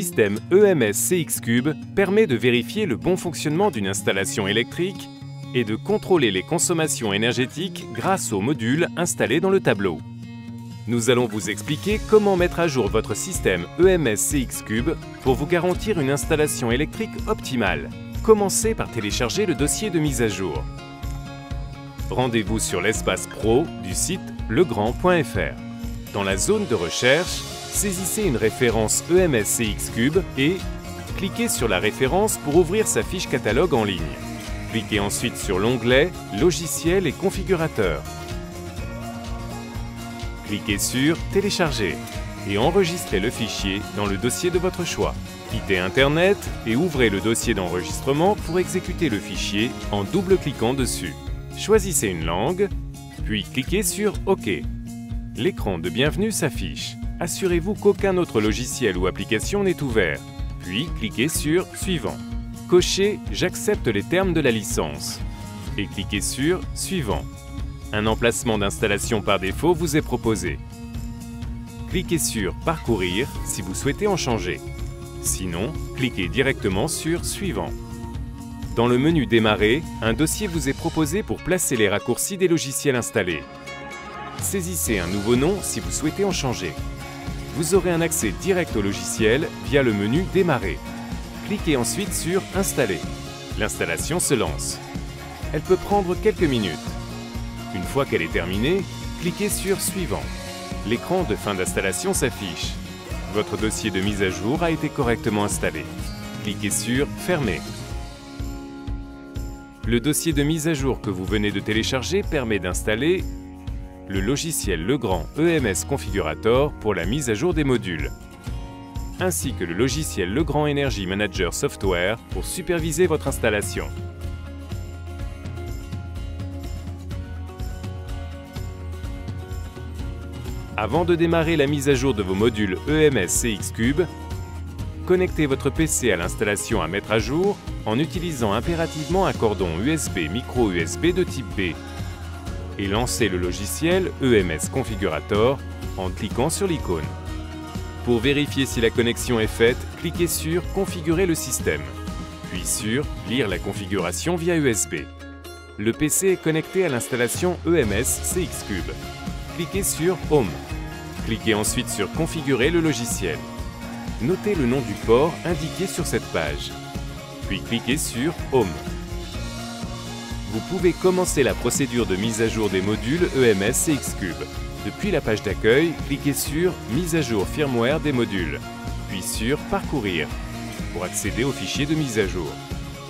système EMS CX Cube permet de vérifier le bon fonctionnement d'une installation électrique et de contrôler les consommations énergétiques grâce aux modules installés dans le tableau. Nous allons vous expliquer comment mettre à jour votre système EMS CX Cube pour vous garantir une installation électrique optimale. Commencez par télécharger le dossier de mise à jour. Rendez-vous sur l'espace Pro du site legrand.fr. Dans la zone de recherche, saisissez une référence EMS CX Cube et cliquez sur la référence pour ouvrir sa fiche catalogue en ligne. Cliquez ensuite sur l'onglet « Logiciels et configurateurs ». Cliquez sur « Télécharger » et enregistrez le fichier dans le dossier de votre choix. Quittez Internet et ouvrez le dossier d'enregistrement pour exécuter le fichier en double-cliquant dessus. Choisissez une langue, puis cliquez sur « OK ». L'écran de bienvenue s'affiche. Assurez-vous qu'aucun autre logiciel ou application n'est ouvert. Puis cliquez sur « Suivant ». Cochez « J'accepte les termes de la licence » et cliquez sur « Suivant ». Un emplacement d'installation par défaut vous est proposé. Cliquez sur « Parcourir » si vous souhaitez en changer. Sinon, cliquez directement sur « Suivant ». Dans le menu « Démarrer », un dossier vous est proposé pour placer les raccourcis des logiciels installés. Saisissez un nouveau nom si vous souhaitez en changer. Vous aurez un accès direct au logiciel via le menu « Démarrer ». Cliquez ensuite sur « Installer ». L'installation se lance. Elle peut prendre quelques minutes. Une fois qu'elle est terminée, cliquez sur « Suivant ». L'écran de fin d'installation s'affiche. Votre dossier de mise à jour a été correctement installé. Cliquez sur « Fermer ». Le dossier de mise à jour que vous venez de télécharger permet d'installer le logiciel Legrand EMS Configurator pour la mise à jour des modules, ainsi que le logiciel Legrand Energy Manager Software pour superviser votre installation. Avant de démarrer la mise à jour de vos modules EMS CX Cube, connectez votre PC à l'installation à mettre à jour en utilisant impérativement un cordon USB micro USB de type B et lancez le logiciel EMS Configurator en cliquant sur l'icône. Pour vérifier si la connexion est faite, cliquez sur « Configurer le système », puis sur « Lire la configuration via USB ». Le PC est connecté à l'installation EMS CX Cube. Cliquez sur « Home ». Cliquez ensuite sur « Configurer le logiciel ». Notez le nom du port indiqué sur cette page. Puis cliquez sur « Home ». Vous pouvez commencer la procédure de mise à jour des modules EMS CX Cube. Depuis la page d'accueil, cliquez sur « Mise à jour firmware des modules », puis sur « Parcourir » pour accéder au fichier de mise à jour.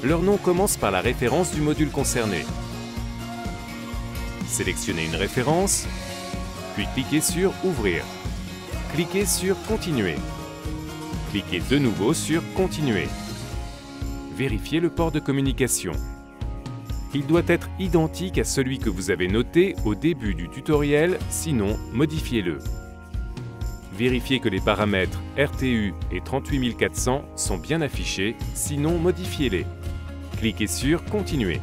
Leur nom commence par la référence du module concerné. Sélectionnez une référence, puis cliquez sur « Ouvrir ». Cliquez sur « Continuer ». Cliquez de nouveau sur « Continuer ». Vérifiez le port de communication. Il doit être identique à celui que vous avez noté au début du tutoriel, sinon modifiez-le. Vérifiez que les paramètres RTU et 38400 sont bien affichés, sinon modifiez-les. Cliquez sur « Continuer ».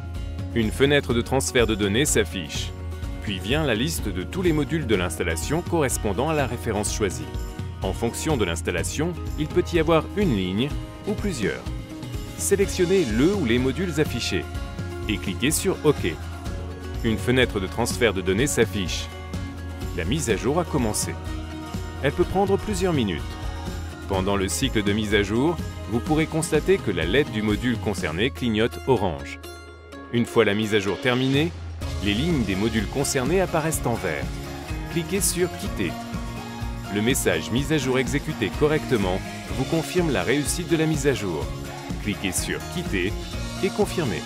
Une fenêtre de transfert de données s'affiche. Puis vient la liste de tous les modules de l'installation correspondant à la référence choisie. En fonction de l'installation, il peut y avoir une ligne ou plusieurs. Sélectionnez le ou les modules affichés et cliquez sur OK. Une fenêtre de transfert de données s'affiche. La mise à jour a commencé. Elle peut prendre plusieurs minutes. Pendant le cycle de mise à jour, vous pourrez constater que la LED du module concerné clignote orange. Une fois la mise à jour terminée, les lignes des modules concernés apparaissent en vert. Cliquez sur « Quitter ». Le message « Mise à jour exécutée correctement » vous confirme la réussite de la mise à jour. Cliquez sur « Quitter » et confirmez.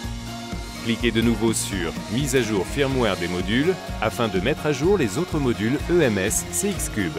Cliquez de nouveau sur « Mise à jour firmware des modules » afin de mettre à jour les autres modules EMS CX Cube.